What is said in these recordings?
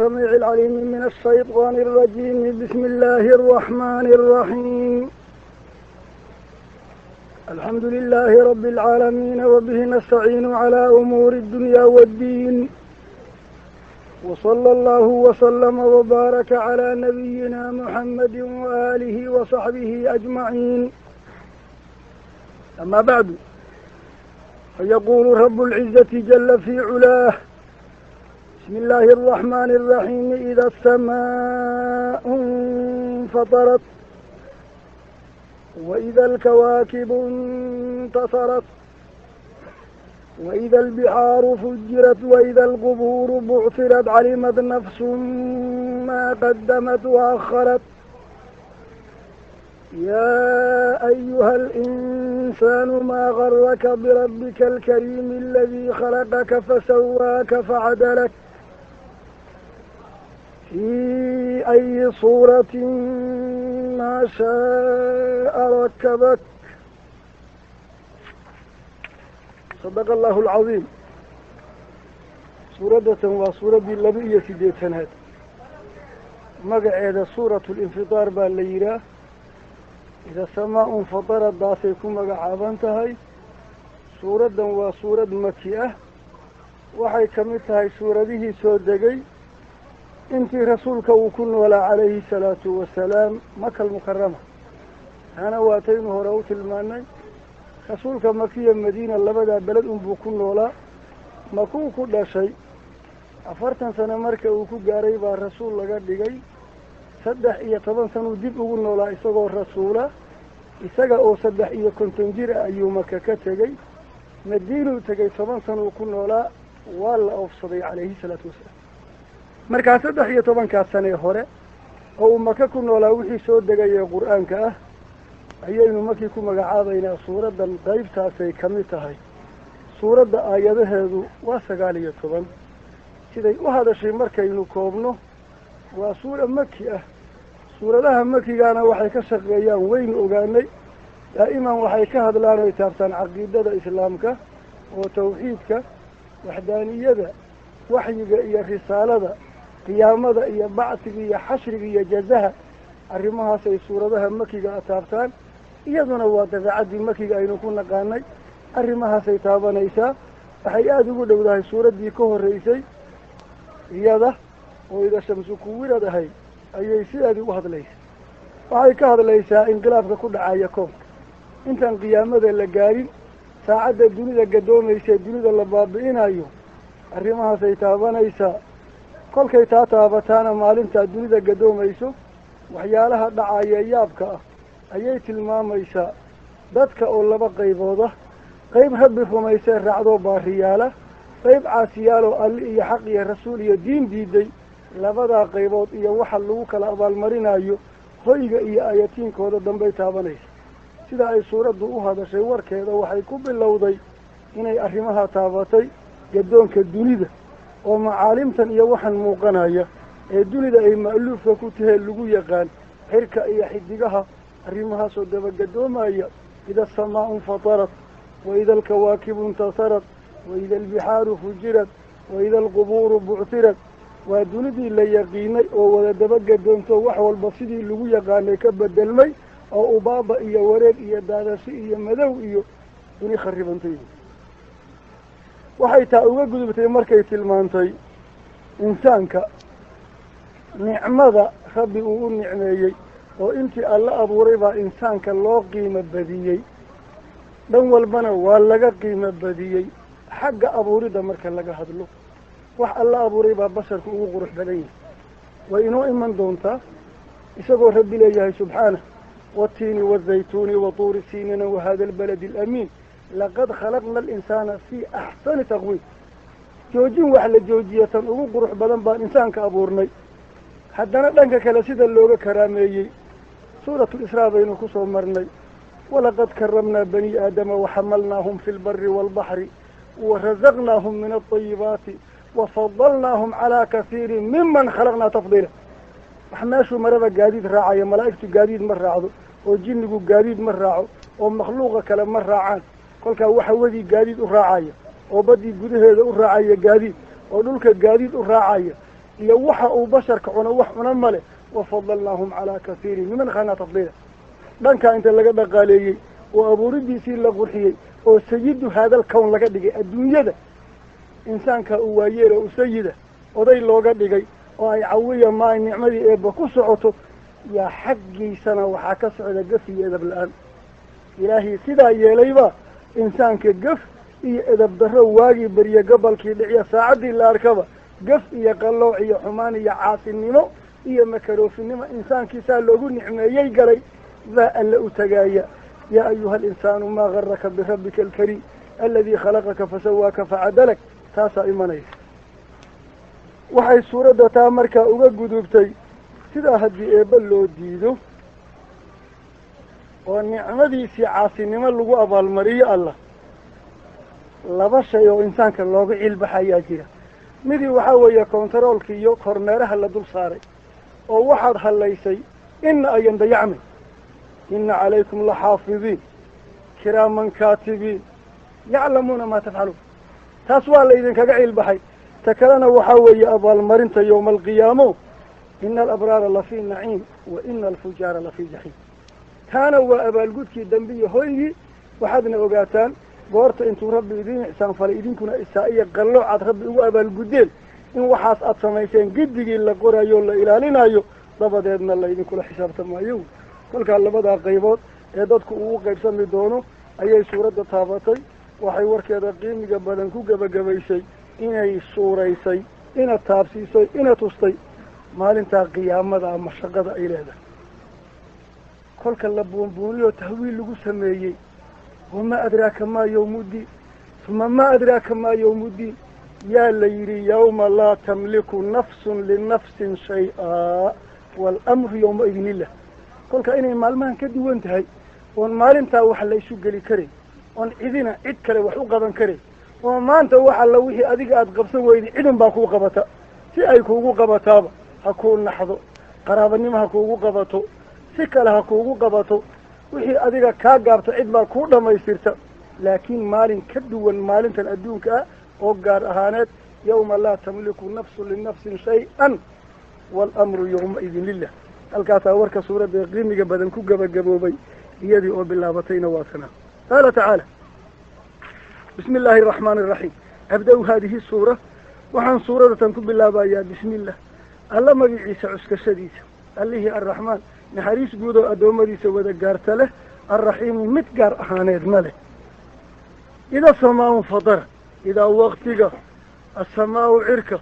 السميع العليم من الشيطان الرجيم. بسم الله الرحمن الرحيم. الحمد لله رب العالمين، وبه نستعين على أمور الدنيا والدين، وصلى الله وسلم وبارك على نبينا محمد وآله وصحبه أجمعين. أما بعد، فيقول رب العزة جل في علاه: بسم الله الرحمن الرحيم. إذا السماء انفطرت، وإذا الكواكب انتصرت، وإذا البحار فجرت، وإذا القبور بعثرت، علمت نفس ما قدمت وأخرت. يا أيها الإنسان ما غرك بربك الكريم الذي خلقك فسواك فعدلك في أي صورة ما شاء ركبك. صدق الله العظيم. سورة وسورة اللبئية سيديتنات مقعد سورة الانفطار بالليلة. إذا السماء انفطرت داسيكم مقعابانتهاي. سورة وسورة مكية وحي كمتهاي سورة ذي سودقي انت رسولك وكن ولا عليه الصلاة والسلام مكة المكرمة. أنا واتينه روت الماني رسولك مكية مدينة لبدا بلد بكن ولا مكو كل شيء. أفرتن سنة مركة وكو قاريبا الرسول لقد دقي صدح إيا طبعا سنو ديب أقولنا ولا إساقوا الرسولة إساقوا صدح إيا كنتم جير أيومك كتغي مدينو تغي طبعا سنو كنا ولا والله أفصدي عليه الصلاة والسلام. مركا صدح إيا طبعا كاتساني هوري أو مكا كنا ولا وحي سود دقايا قرآن كأه أيينو مكي كما قعابينا سورة دان قيب تاسي كميتهاي سورة دا آياده هذو واسقالية طبعا كده وهذا شيء مركا ينو كوبنو وسورة مكية. سورة لها مكية أنا وحي كشغيان وين أغاني دائما وحي كهدلان ويتابتان عقيدة إسلامك وتوحيدك وحدانية وحيك إيا رسالة قيامة إيا بعثك إيا حشرك إيا جزها أرمها سي سورة لها مكية أتابتان إيادنا واتفعد مكية أين كنا قاني أرمها سي تابانيسا وحي آدقوا لولاهي سورة ديكوه الرئيسي إياده وإذا الشمس كورت هاي أي سيادي واحد ليس وهاي كهذا ليس انقلابك كل عايكم انت القيامة اللي قارين ساعد الدنيا قدوم يسا الدنيا اللي بابئين أيو الرمها سيتابان يسا كل كي تاتابتانا مالنتا الدنيا قدوم يسو وحيالها دعايا يابك أي تلمام يسا دادك أولا بقيبوضة قيب هبفهم يسا رعضو باريالة قيب عاسيالو اللي حقي رسولي دين ديدي labadaa qaybood iyo waxa lagu kala abaalmarinayo hoyga iyo ayatiinkooda dambay taabanaysa. sida ay suuraddu u hadashay warkeeda waxay ku bilowday inay arrimaha taabatay gadoonka dunida oo macaalimtan iyo waxan muuqanaya ee dunida ay ma'luufka ku tahay lagu yaqaan xirka iyo xidigaha arrimahaas oo daba gadoomaya. ida samaa'un fatarat wa ida alkawaakibu intasarat wa ida albihaaru fujirat wa ida alqubuuru bu'thirat waa dunidii la yaqiinay oo wada dabaga doonto wax walba sidii lagu yaqaanay ka bedelmay oo ubaaba iyo wareeg iyo daadashi iyo madow iyo duni kharibantay. waxay taa uga gudubtay markay tilmaantay insaanka nicmada rabbi uu u nicmeeyey oo intii alla abuuray baa insaanka loo qiimo badiyey. dhan walbana waa laga qiimo badiyey xagga abuurida marka laga hadlo. wax alla abuuray baa basharku ugu qurux badan yahay. way inoo iman doontaa isagoo rabbi leeyahay subxaanahu والتين والزيتون وطور سينين وهذا البلد الأمين لقد خلقنا الإنسان في أحسن تقويم. جوجين وحل جوجية ugu qurux badan baa insaanka abuurnay. haddana dhanka kale sida looga karaameeyey suuratul Israa baynu ku soo marnay. ولقد كرمنا بني آدم وحملناهم في البر والبحر ورزقناهم من الطيبات وفضلناهم على كثير ممن خلقنا تفضيلا. وحماشوا مرضى قاديد راعي ملائكة قاديد مرة وجنقوا قاديد مرة ومخلوقة كلام مرة عان كل كوحودي قاديد راعي وبدي جده هذا راعي قاديد ودولك قاديد راعي يوحى بشر كعنا وحنا مله وفضلناهم على كثير ممن خلقنا تفضيلا دانك انت لقد قالي وابو ردي سي لغرحيي او سيد هذا الكون لقد دغي الدنيا انسان كاوايير او سيده oday looga dhigay oo ay cawiya ma nicmadii eeba ku socoto yaa xaggiisana waxaa ka socda gaf iyo edab la-aan ilaahay sidaa yeelayba insaanka gaf iyo edab darro waagii beriye gobolkii dhiciya saacaddii la arkaba gaf iyo qallooc iyo xumaan iyo caasinimo iyo makaroofinimo insaankiisaa loogu nicmeeyey galay baa alle u tagaaya yaa ayuha alinsaanu maa garaka birabbika alkariim aladii khalaqaka fasawaaka facadalak taasaa imanaysa waxay suuradda taa markaa uga gudubtay sidaa haddii eebba loo diido oo nicmadiisii caasinimo lagu abaalmariyo allah laba shay oo insaanka looga cilbaxayaa jira midii waxaa weeye kontaroolka iyo kormeeraha la dul saaray oo waxaad hallaysay ina ayan dayacmin ina calaykum laxaafidiin kiraaman kaatibiin yaclamuuna maa tafcaluun taas waa laydinkaga cilbaxay تكلنا وحاوي أبا المرنت يوم القيامة إن الأبرار لفي نعيم وإن الفجار لفي جحيم كان وأبا القدك الدنبي هوي وحدنا وقاتان قورت انتو ربي إذين إحسان فالإذين كنا إسائية قلوا عاد ربي وأبا القدين إن وحاس أتصميسين قدق إلا قرى يولا إلى لنا يو ضبط إذن الله إذن كل حساب تمايو كل كان لبدا قيبات إذادك قيب سمي دونه أي سورة طابتي وحي ورك هذا قيم قبلنكو قبيسي inay suuraysay ina taabsiisay ina tustay maalintaa qiyaamada ama shaqada ay leedahay kolka la buunbuuniyo tahwiil lagu sameeyey wamaa adraaka maa yawmuddiin uma maa adraaka maa yawmuddiin yaa la yidhi yawma laa tamliku nafsun linafsin shay-a waalamru yawma idinillah kolka inay maalmahan ka duwan tahay oon maalintaa wax la isu geli karin oon cidina cid kale wax u qaban karin oo maanta waxa la wixii adiga aad qabsan weydi cidin baa kuu qabata si ay kuugu qabataaba ha kuu naxdo qaraabanimo ha kuugu qabato si kale ha kuugu qabato wixii adiga kaa gaabta cid baa kuu dhammaystirta laakiin maalin ka duwan maalintan adduunka ah oo gaar ahaaneed yawma laa tamliku nafsun linafsin shay-an waalamru yawmaidin lillah halkaasaa warka suuradda qiimiga badan ku gabagaboobay iyadii oo bilaabatayna waa sana qaala tacaala بسم الله الرحمن الرحيم أبدأ هذه السورة وحن سورة تنكب الله بايا بسم الله الله ما عيسى عسك الشديد اللي الرحمن نحريس قودو أدوم ديس ودقارت له الرحيم متقار أحانيد ماله إذا السماء فطرت إذا وقتك السماء عركة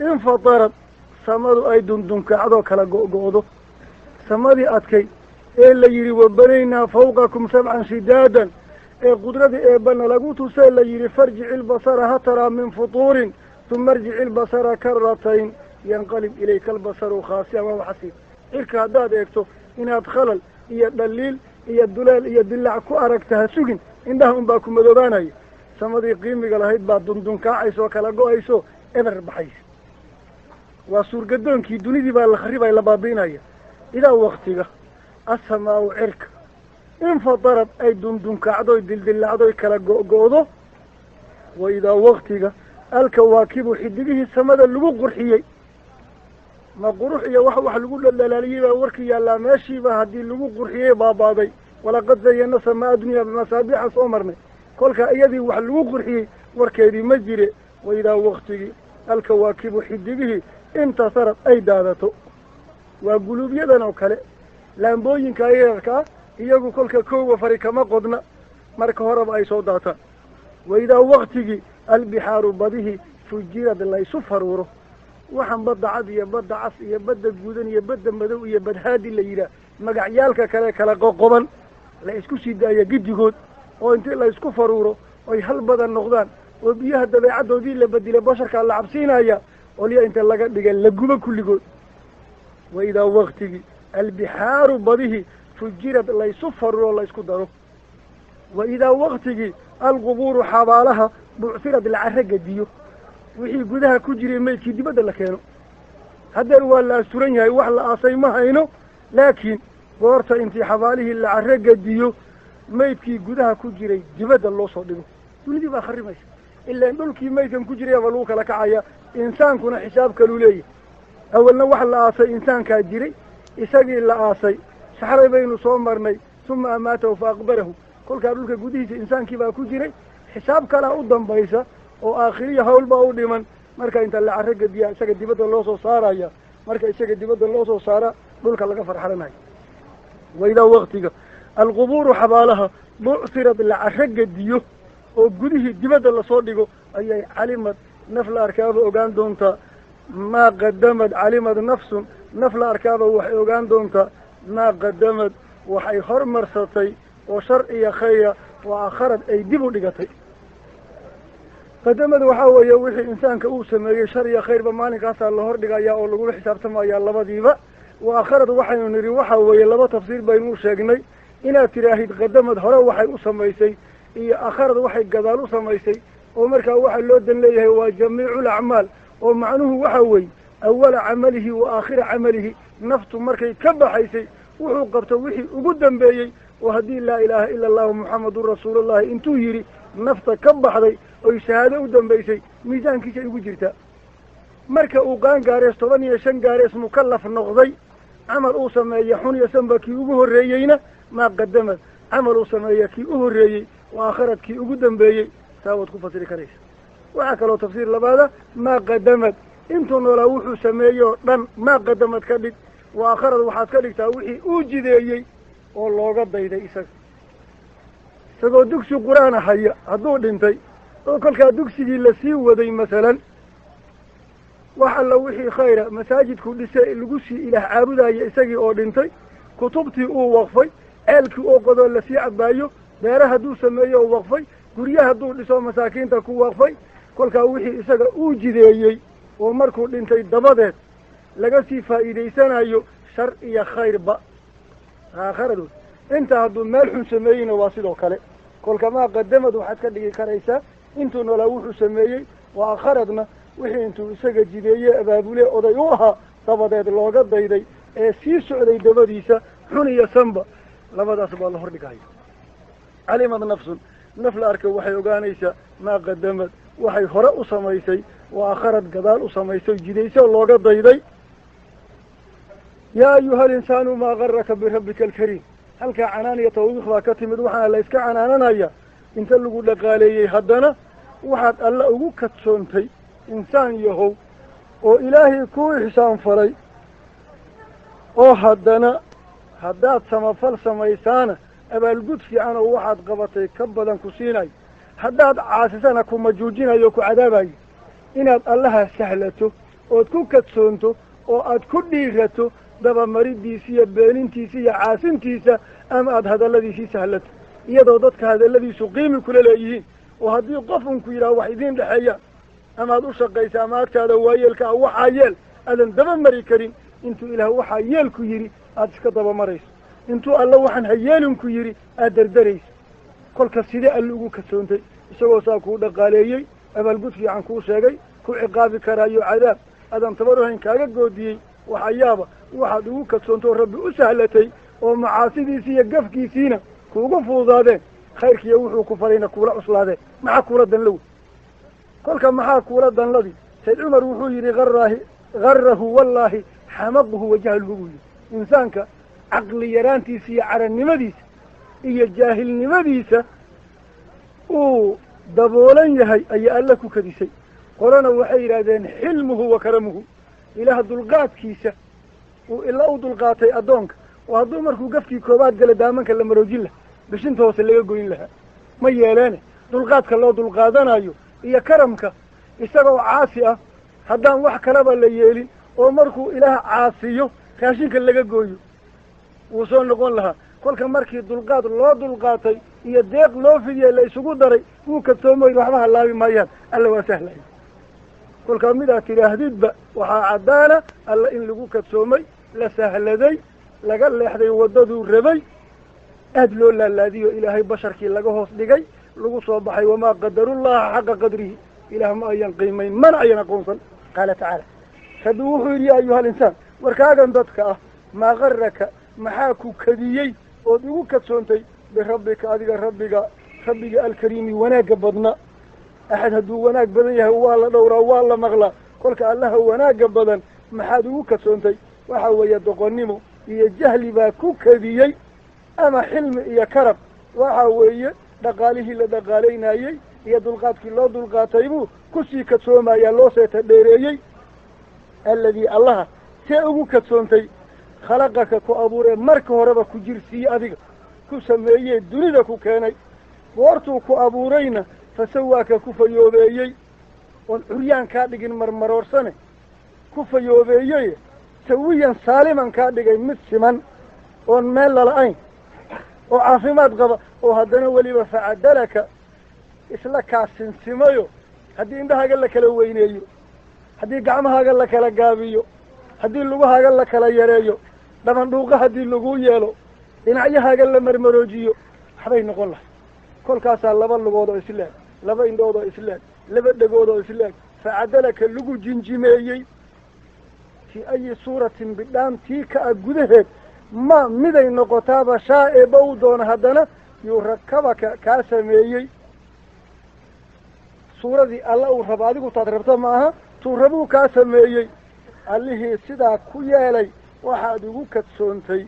إن فطرت سماء أي دندن كعدو كلا قودو سماء أتكي إلا يري وبنينا فوقكم سبعا شدادا قدرة إبنا لقوت سيلا يري فرجع البصر هترى من فطور ثم ارجع البصر كرتين ينقلب إليك البصر خاسئا وحسيب إلك هداد إكتو إن أدخلل إيا الدليل إيا الدلال إيا الدلع كو أركتها سجن إنهم باكو مدوداني سمدي قيمي قال هيد بعد دندن كاعيسو كلاقو عيسو إبر بحيس وصور قدون كي دوني دي بالخريبة إلا بابينايا إذا وقتك السماء عرك إن فطرت أي دندن كعدو دل عدو كلا قوضو وإذا وقتك الكواكب حدقه السمد اللقو قرحيي ما قرحيي وح لقو للالاليي وركي يالا ماشي بهدي اللقو قرحيي بابابي ولقد زينا سماء الدنيا بمصابيح صومرنا كلك أيدي وح لقو قرحيي وركي دي مجري وإذا وقتك الكواكب حدقه انتصرت أي دادتو وقلوب يدنا وكله لامبوين كايركا iyagu kolka koowa fari kama qodna marka horeba ay soo daataan waidaa waqtigii albixaaru badihi fujirad laysu faruuro waxaan badda cad iyo badda cas iyo badda guudan iyo badda madow iyo badhaadi la yidhaah magacyaalka kale kala qoqoban la isku sii daaya giddigood oo intii la isku faruuro oy hal badan noqdaan oo biyaha dabeecaddoodii la bedila basharkaa la cabsiinaya olya inta laga dhiga la gubo kulligood waidaa waqtigii albixaaru badihi فجرت ليس فروا ليس كدروا وإذا وقتك القبور حوالها بعثرت العرق ديو وحي قدها كجري ميت دي بدل كانوا هذا هو السرنيا وحلا أصي ما هينو لكن قرت انت حواله العرق ديو ميت كي قدها كجري دي بدل الله صدقه دون دي بخري ماشي إلا إن دول كي ميت كجري ولوك لك عيا إنسان كنا حساب كلولي awalna wax la aasay insaankaa jiray isagii la aasay saxray baynu soo marnay uma amaatahu fa aqbarahu kolkaa dhulka gudihiisa insaankii baa ku jiray xisaab kalaa u dambaysa oo aakhiriya hawl baa u dhiman marka inta la carro gediyaa isaga dibadda loo soo saaraya marka isaga dibadda loo soo saara dhulka laga farxalanayo waydaa waktiga alqubuuru xabaalaha bucsirad la carro gediyo oo gudihii dibadda lasoo dhigo ayay calimad naf la arkaaba ogaan doontaa maa qadamad calimad nafsun naf la arkaaba waxay ogaan doontaa maa qadamad waxay hormarsatay oo shar iyo khayra waa akharad ay dib u dhigatay qadamad waxaa weeye wixii insaanka uu sameeyey shar iyo khayrba maalinkaasaa la hordhigayaa oo lagula xisaabtamayaa labadiiba wa akharad waxaynu nidhi waxaa weeye laba tafsiir baynu u sheegnay inaad tidhaahid qadamad hore waxay u samaysay iyo akharad waxay gadaal u samaysay oo markaa waxaa loo dan leeyahay waa jamiicu acmaal oo macnuhu waxa weeye awala camalihi wa aakhira camalihi naftu markay ka baxaysay wuxuu qabto wixii ugu dambeeyey oo haddii laa ilaaha ila allahu muxamadun rasuulullahi intuu yidhi nafta ka baxday oy shahaado u dambaysay miisaankiisay ugu jirtaa marka uu qaan gaarees 15 gaarees mukallaf noqday camal uu sameeya xun iyo sanba kii ugu horreeyeyna maa qadamad camal uu sameeya kii u horreeyey waa akharad kii ugu dambeeyey saa waad ku fasiri karaysa waxaa kaloo tafsiir labaada maa qadamad intuu noolaa wuxuu sameeyey oo dhan maa qadamad ka dhig waa akharad waxaad ka dhigtaa wixii uu jideeyey oo looga dayday isagoo dugsi qur-aana haya hadduu dhintay oo kolkaa dugsigii lasii waday masalan wax alla wixii khayra masaajidku dhisay lagu sii ilaah caabudaya isagii oo dhintay kutubtii uu waqfay ceelkii oo qodoo lasii cabaayo beera hadduu sameeyo oo waqfay gurya hadduu dhiso masaakiinta ku waqfay kolkaa wixii isaga uu jideeyey oo markuu dhintay dabadeed laga sii faa'iidaysanayo shar iyo khayrba aakharadod inta hadduu meel xun sameeyeyna waa sidoo kale kolka maa qadamad waxaad ka dhigi karaysaa intuu noolaa wuxuu sameeyey waa aakharadna wixii intuu isaga jideeye abaabule oday u ahaa dabadeed looga dayday ee sii socday dabadiisa xun iyo sanba labadaas baa la hordhigaya calimad nafsun naf la arka waxay ogaanaysaa maa qadamad waxay hore u samaysay waa akharad gadaal u samaysay jidayso looga dayday yaa ayuha alinsaanu maa garaka birabbika alkariim halkaa canaan iyo tawbiiq baa ka timid waxaana la iska canaananaya inta lagu dhaqaaleeyey haddana waxaad alla ugu kadsoontay insaan yahow oo ilaahay kuu ixsaan falay oo haddana haddaad samafal samaysaana abaalgud fiican oo waxaad qabatay ka badan ku siinayo haddaad caasisana ku majuujinayo ku cadaabayo inaad allaha sahlato ood ku kadsoonto oo aad ku dhiirato dabamaridiisa iyo beenintiisa iyo caasintiisa ama aada hadalladiisii sahlato iyadoo dadka hadalladiisu qiimi kula leeyihiin oo haddii qof unku yidhaha wax idiin dhexeeya ama ad u shaqaysa ama agtaada waayeelka ah waxaa yeel aadan daba mari karin intuu ilaah waxaa yeelku yidhi aada iska dabamarayso intuu alla waxaan hayeelinku yidhi aada derderayso kolka sidee alla ugu kasoontay isagoo saa kuu dhaqaaleeyey abaalgud fiican kuu sheegay ku ciqaabi karaayo cadaab aadan tabaruhayn kaaga goodiyey waxayaaba waxaad ugu kadsoontoo rabbi u sahlatay oo macaasidiisi iyo gafkiisiina kuugu fuudaadeen khayrkiiyo wuxuu ku farayna kuula cuslaadeen maxaa kuula danlow kolka maxaa kuula danladii sayd cumar wuxuu yidhi garahu wallaahi xamaquhu wajahluhu buu yidhi insaanka caqli yaraantiisa iyo carannimadiisa iyo jaahilnimadiisa uu daboolan yahay ayaa alla ku kadisay qolana waxay yidhaahdeen xilmuhu wa karamuhu ilaah dulqaadkiisa uu ila u dulqaatay addoonka oo hadduu markuu gafkii koobaad gala daamanka la maroojin lahaa bishinta hoose laga goyn lahaa ma yeeleene dulqaadka loo dulqaadanayo iyo karamka isagoo caasi ah haddaan wax kalaba la yeelin oo markuu ilaah caasiyo raashinka laga gooyo wuu soo noqon lahaa kolka markii dulqaad loo dulqaatay iyo deeq loo fidiyey la isugu daray wuu kadsoomoy waxba halaabi maayaan alla waa sahlaya kolkaa midaad tidhaahdidba waxaa caddaana alla in lagu kadsoomay la sahladay laga leexday waddaduu rabay aada loo laalaadiyo ilaahay basharkii laga hoos dhigay lagu soo baxay wamaa qadarullaha xaqa qadrihi ilaah ma ayan qiimayn mana ayan aqoonsan qaala tacaala rabbi wuxuu yidhi ya ayuha alinsaan warkaagan dadka ah maa garaka maxaa ku kadiyey ood igu kadsoontay birabbika adiga rabbiga alkariimi wanaagga badna axad hadduu wanaag badan yahay waa la dhowraa waa la maqlaa kolka allaha wanaagga badan محادو كتسونتي وحاو يدقنمو إيا جهلي با كوكذيي أما حلم إيا كرب وحاو دقاله لدقالينا إيا دلقاتك الله دلقاتيبو كسي كتسوما يا الله سيتديريي الذي الله سيأغو كتسونتي خلقك كأبوري مركه ربا كجرسي أذيك كسميي الدنيا كوكاني وارتو كأبورينا فسواك كفيوبيي والعريان كادقين مرمرور سنة كفيوبيي سويا سالما كادقين مسمن ونمال للعين وعافمات غضا وهدنا ولي وفعدلك إسلاكا سنسميو هدي عندها قال لك لوينيو هدي قعمها قال لك لقابيو هدي اللغوها قال لك ليريو لمن دوقها هدي اللغو يالو إن عيها قال لمرمروجيو حبين نقول له كل كاسا لبا اللغوضو إسلام لبا إندوضو إسلام لبا دقوضو إسلام فعدلك اللغو جنجميي في أي صورة بدام تيك أقودهد ما مدى نقطاب شاء بودون هدنا يركبك كاسميي صورة دي الله ربادك وتضربتها معها تربو كاسميي اللي سيدا كويالي waxaad kadsoontay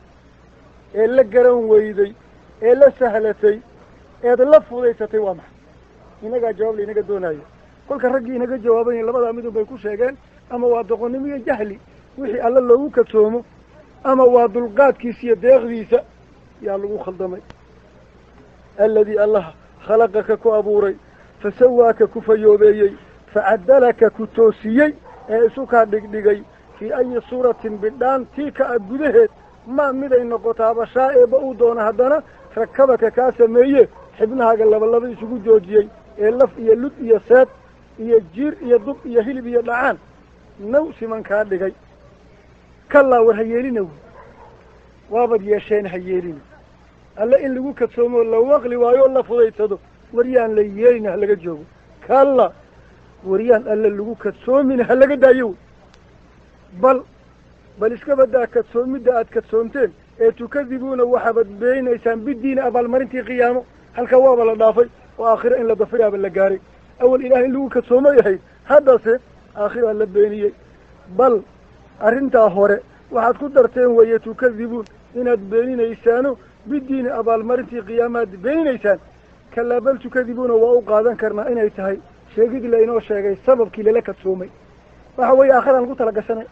ee la garan weyday ee la sahlatay ee la fuudaysatay waa maxay inaga jawaab inaga doonayo kolka ragii inaga jawaaban labada mid bay ku sheegeen ama waa doqonnimo iyo jahli wixii alla loogu kadsoomo ama waa dulqaadkiisa iyo deeqdiisa yaa lagu khaldamay alladii allah khalaqaka ku abuuray fasawaaka ku fayoobeeyey facadalaka ku toosiyey ee isu kaa dhigdhigay في أي صورة بدان تيك أبدهت ما مدى نقطة بشاء بأودون هدنا ركبك كاسمية حبناها قال الله يسوق جوجي اللف يلد يسات يجير يضب يهلب يلعان نوس من كان لغي كلا وهيالين وابد يشين هيالين ألا إن لغو كتسومو الله وغلي وايو الله فضيتدو وريان ليالين هلقا جوغو كلا وريان ألا لغو كتسومين هلقا دايو بل اسكبدا كتسوميدا اد كتسومتين ee tukadibuna waxa badbeenaysan bidiin abal marintii qiyaamo halka waa la dhaafay oo aakhira in la dafira bal la gaaray awal ilaahay lagu kadsoomo yahay hadase aakhira la beeniyay bal arinta hore waxaad ku darteen way tukadibun inaad beeninaysaan bidiin abal marintii qiyaamad beeninaysaan kala bal tukadibuna waa u qaadan karnaa inay tahay sheegid la inoo sheegay sababkii la kadsoomay waxa way aakhira lagu tala gashanay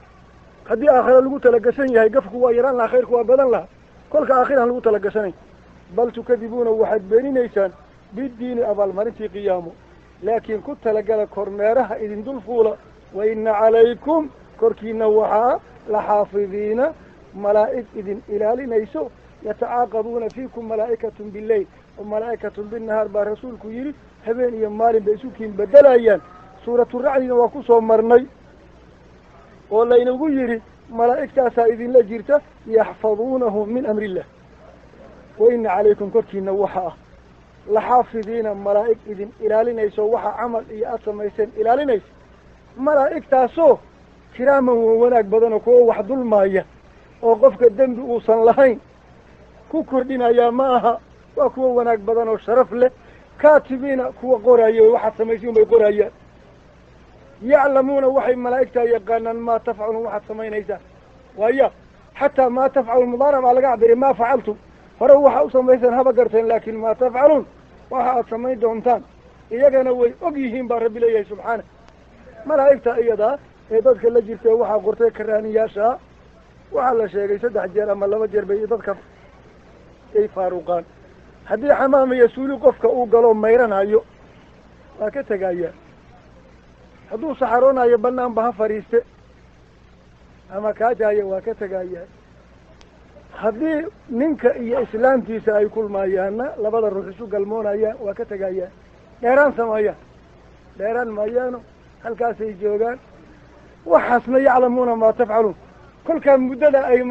haddii aakhira lagu tala gashan yahay gafku waa yaraan la khayrku waa badan la kolka aakhira lagu tala gashanay bal tukadibuna waxaad beeninaysaan bidiin abal marintii qiyaamo laakiin ku tala gala kormeeraha idin dul fuula wa inna calaykum korkiina waxa la xaafidiina malaa'ik idin ilaalinayso yatacaaqabuuna fiikum malaa'ikatun billayl wa malaa'ikatun binnahaar baa rasuulku yidhi habeen iyo maalin bay isu kiin bedelayaan suuratu racdina waa ku soo marnay ولا ينقول ملائكة سائدين لجرته يحفظونه من أمر الله وإن عليكم كرتين وحا لحافظين ملائكة إذن إلى لنيس وحا عمل إيأسا ميسين إلى لنيس ملائكة سو كراما وناك بدنك وحد الماية وقفك الدنب أوصا لهين كوكردين يا ماها وكو وناك بدنك شرف له كاتبين كو قرايا وحد سميسين بقرايا يعلمون وحي ملائكة يقانا ما تفعلون واحد سمينيسا وإياه حتى ما تفعلون مضارب على قاعدة ما فعلتم فروحوا سميسان هبقرتين لكن ما تفعلون واحد سمين دونتان إياقنا ويقيهم برب الله سبحانه ملائكة إيادا إيادادك اللي جرته واحد قرتين كراني ياشا وعلى شيء يسدح جير أما لما جير بإيادادك أي فاروقان هدي حمام يسولي قفك أوقلون ميران هايو وكتك أياه hadduu saxaroonayo bannaan ba ha fadhiiste ama kaajaayo waa ka tegayaan haddii ninka iyo islaamtiisa ay kulmaayaanna labada ruux isu galmoonayaan waa ka tegayaan dheeraan sameeyaan dheeraan maayaano halkaasay joogaan waxaasna yaclamuuna maa tafcaluun kolkaa muddada ay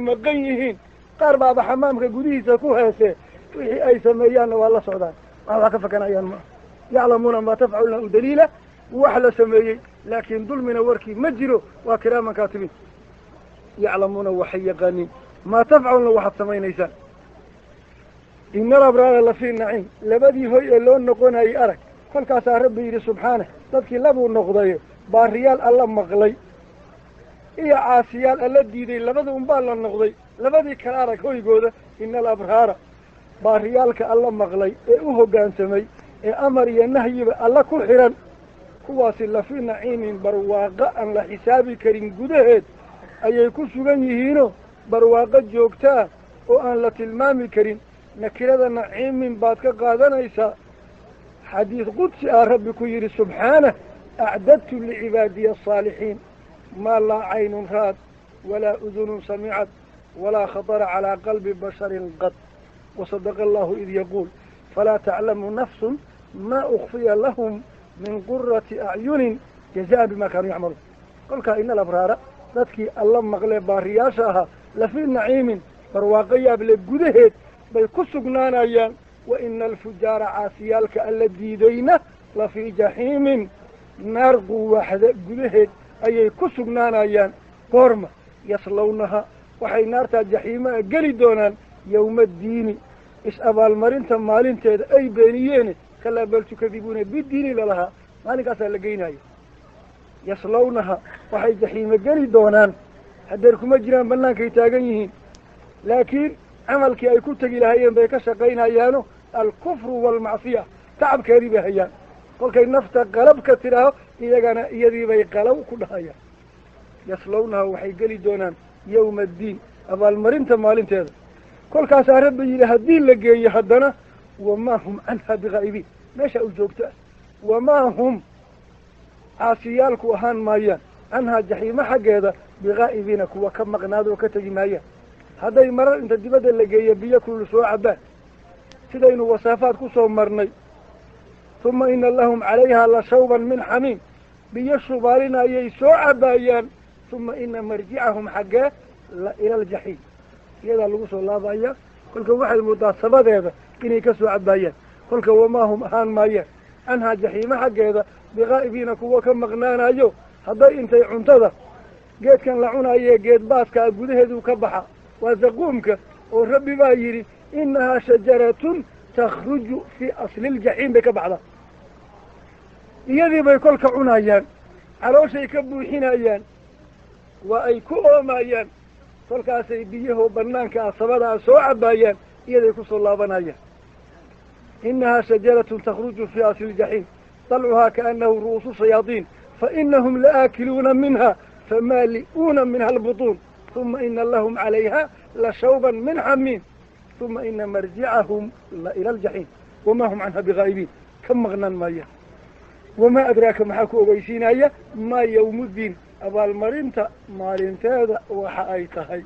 maqan yihiin qaar baaba xamaamka gudihiisa ku heesee wixii ay sameeyaanna waa la socdaan waxbaa ka fakanayaan maa يعلمون ما تفعلون دليلا وحلا سميي لكن ظلمنا وركي مجرو وكراما كاتبين يعلمون وحيقانين ما تفعلون وحد سمين إيسان إن الأبرار لفي النعيم لبدي هو اللون نقون هاي أرك كل كاسا ربي سبحانه تذكي لبو النقضي baariyaal alla maqlay iyo caasiyaal alla diiday labada unbaa la noqday labadii kala arag hoygooda ina alabraara baariyaalka alla maqlay ee u hoggaansamay ee amar iyo nahyiba alla ku xihan kuwaasi lafi naciimin barwaaqo aan la xisaabi karin gudaheed ayay ku sugan yihiinoo barwaaqo joogtaa oo aan la tilmaami karin nakirada naciimin baad ka qaadanaysaa xadiis qudsi ah rabbi ku yidhi subxaanah acdadtu licibaadiya asaalixiin maa laa caynun ra'ad walaa udunun samicad walaa khatara calaa qalbi basharin qad wasadaqa allahu id yaquul falaa taclamu nafsun maa ukfiya lahum min qurati acyunin jazaan bimaa kaanuu yacmaluun kolkaa ina alabraara dadkii alla maqlee baariyaasha ahaa lafii naciimin barwaaqo yaable gudaheed bay ku sugnaanayaan wa ina alfujaara caasiyaalka alla diidayna lafii jaxiimin naar quwaaxda gudaheed ayay ku sugnaanayaan goorma yaslawnaha waxay naartaa jaxiimaa geli doonaan yowma addiini is-abaalmarinta maalinteeda ay beeniyeene kalaa bal tukadibuuna bidiini lalahaa maalinkaasaa la geynaya yaslawnaha waxay jaxiimo geli doonaan hadeer kuma jiraan bannaankay taagan yihiin laakiin camalkii ay ku tegi lahaayeen bay ka shaqaynayaano alkufru waalmacsiya tacabkeedii bay hayaan kolkay nafta qalab ka tidhaaho iyagana iyadiibay qalaw ku dhahayaan yaslawnaha waxay geli doonaan yowma addiin abaalmarinta maalinteeda kolkaasaa rabbi yidhi haddii la geeyo haddana wamaa hum canha bikaa'ibiin meesha u joogto ah wamaa hum caasiyaalku ahaan maayaan canhaa jaxiimo xaggeeda bikaa'ibiina kuwa ka maqnaada oo ka tegi maayaan hadday marar inta dibadda la geeyo biyo kulul soo cabbaan sidaynu wasaafaad ku soo marnay uma ina lahum calayhaa la shawban min xamiim biyo shubaalina ayay soo cabbaayaan uma ina marjicahum xaggee la ila aljaxiim iyadaa lagu soo laabaya kolka waxay moodaa sabadeeda inay ka soo cabbaayaan kolka wamaa hum ahaan maayaan canhaa jaxiimo xaggeeda bikaa'ibiina kuwa ka maqnaanayo hadday intay cuntada geedkan la cunaayee geed baaskaa gudaheeduu ka baxa waa zaquumka oo rabbi baa yidhi innahaa shajaratun takhruju fii asli ljaxiim bay ka baxdaa iyadii bay kolka cunayaan calooshay ka buuxinayaan waa ay ku oomayaan kolkaasay biyahoo bannaanka ah sabadaa soo cabbaayaan iyaday ku soo laabanayaan innahaa shajaratun takhruju fii asli ljaxiim طلعها كأنه رؤوس الشياطين فإنهم لآكلون منها فمالئون منها البطون ثم إن لهم عليها لشوبا من حميم ثم إن مرجعهم إلى الجحيم وما هم عنها بغائبين كم مغنى مايا وما أدراك محاكو أبيسين ما يوم الدين أبا المرينتا مالينتا وحايتهاي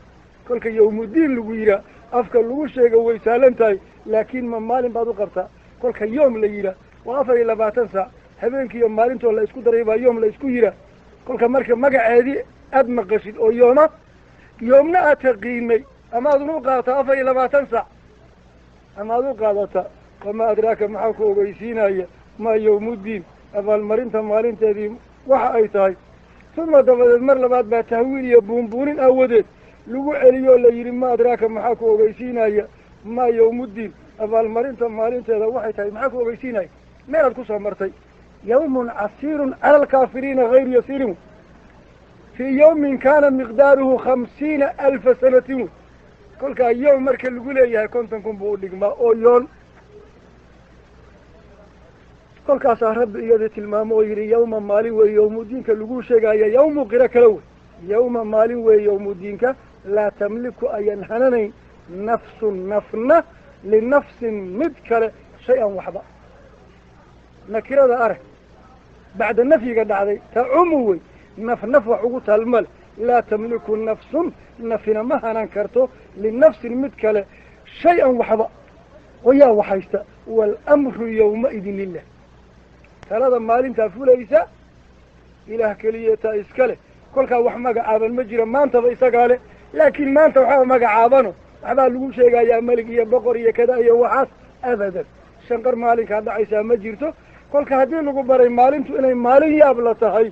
كلك يوم الدين لغيرا أفكار لغوشيك ويسالنتاي لكن ما مالين بعضو قبتا كلك يوم ليلة وافر إلا باتنسا habeenkii iyo maalintood la isku daray baa yoom la isku yira kolka marka magaceedii aad maqashid oo yoomna aad taqiinay ama aad u qaadataa 24 saac ama aad u qaadataa wama adraaka maxaa ku ogeysiinaya ma yowmudiin abaalmarinta maalinteedii waxa ay tahay uma dabadeed mar labaad baa tahwiil iyo buunbuunin aawadeed lagu celiyo la yidhi ma adraaka maxaa ku ogeysiinaya ma yowmudiin abaalmarinta maalinteeda waxay tahay maxaa ku ogeysiinaya meelaad ku soo martay يوم عسير على الكافرين غير يسير في يوم كان مقداره 50,000 سنة كل يوم مركز الأولى يا كنتم بقول لك ما أويون كل كاسه رب يدة المام ويري يوم مالي ويوم دينك اللجوء شجع يوم غير كلو يوم مالي ويوم دينك لا تملك أي هنني نفس نفنة لنفس مذكر شيئا وحدا نكرة أره بعد النفي قد علي تعموي نف وعقوتها المال لا تملك نفس نفنا ما ننكرته للنفس المتكلة شيئا وحبا ويا وحيستا والأمر يومئذ لله ثلاثة مالين تفول إيسا إله كلية إسكاله كل وحمق عاب المجرى ما انت بإيسا قاله لكن ما انت وحمق عابانه عبا لقول شيء يا ملك يا بقر يا كذا يا وحاس أبدا شنقر مالك هذا عيسى مجرته كل هذين لقوا بري مالين تو إني مالين يابلتهاي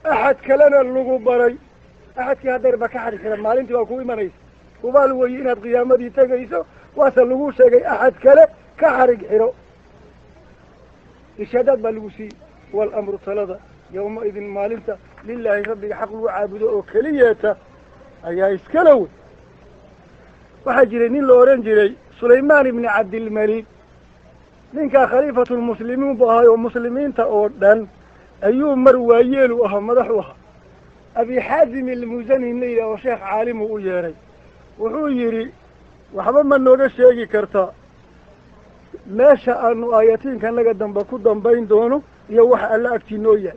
أحد كلنا لقوا بري أحد كهذا بكحر كذا مالين تو أكوي منيس وبالو يناد قيامة دي تجيسه وصل لقوا شيء أحد كله كحرق حرو الشداد بالوسي والأمر ثلاثة يومئذ مالنت لله ربك حق وعابد أو كليته أي إسكالو وحجرين لورنجري سليمان بن عبد الملك منك خليفة المسلمين بها ومسلمين تأودن أيوم مروايل وهم مدحوها أبي حازم المزني النيلة وشيخ عالم وياري وهو يري وحبا من نوغا شيغي كرتا ما شاء أنه آياتين كان لقى دنبكو دنبين دونه يوح ألا أكتنويا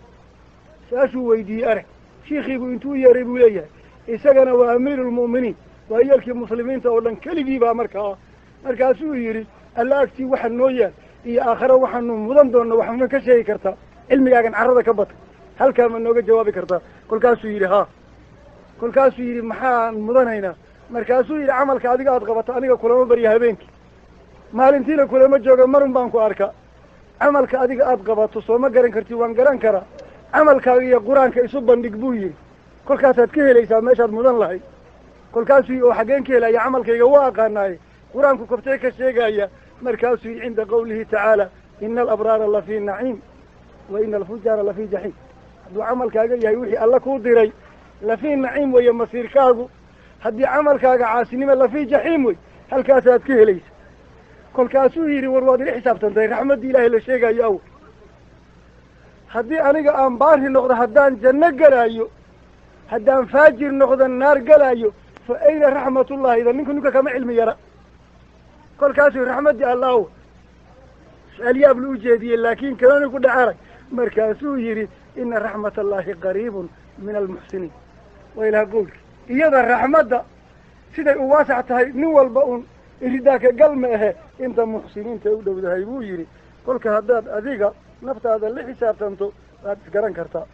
ساشو ويدي أرك شيخي بو ياري بوليا إساقنا وأمير المؤمنين وإيالك المسلمين تقولن كلبي بأمركا مركاسو يري ألا أكتي وحن نويا إيا آخر وحن مدن دونه وحن من كشيغي كرتا علمي كان عرضا كبط هل كان من نوغا جوابي كرتا كل كاسو يري ها كل كاسو يري محان مدنينا markaasuu yidhi camalka adiga aad qabato aniga kulama barya habeenkii maalintiina kulama jooga marun baan ku arka camalka adiga aad qabato soo ma garan karti waan garan karaa camalkaaga iyo qur-aanka isu bandhig buu yidhi kolkaasaad ka helaysaa meeshaad mudan lahayd kolkaasuu yidhi oo xaggeen ka helaya camalkayga waa aqaanaaye qur-aanku koftee ka sheegaya markaasuu yidhi cinda qawlihi tacaala ina alabraara lafii naciim wa ina alfujaara lafii jaxiim hadduu camalkaaga yahay wixii alla kuu diray lafii naciim weeye masiirkaagu haddii camalkaaga caasinima lafii jaxiim wey halkaasaad ka helaysa kolkaasuu yidhi war waad ila xisaabtantay raxmaddii ilaahay la sheegayo awal haddii aniga aan baari noqdo haddaan janno galaayo haddaan faajir noqdo naar galaayo fa ayna raxmatullahi idan ninka kama cilmi yara kolkaasuu raxmaddii allah su-aal yaab lu ujeediyey laakiin kalani ku dhacarag markaasuu yidhi ina raxmat allahi qariibun min almuxsiniin waa ilaha qowlki iyada raxmadda siday u waasac tahay nin walba un iridaaka gal ma ahe inta muxsiniinta u dhowdahay buu yidhi kolka haddaad adiga naftaada la xisaabtanto waad isgaran kartaa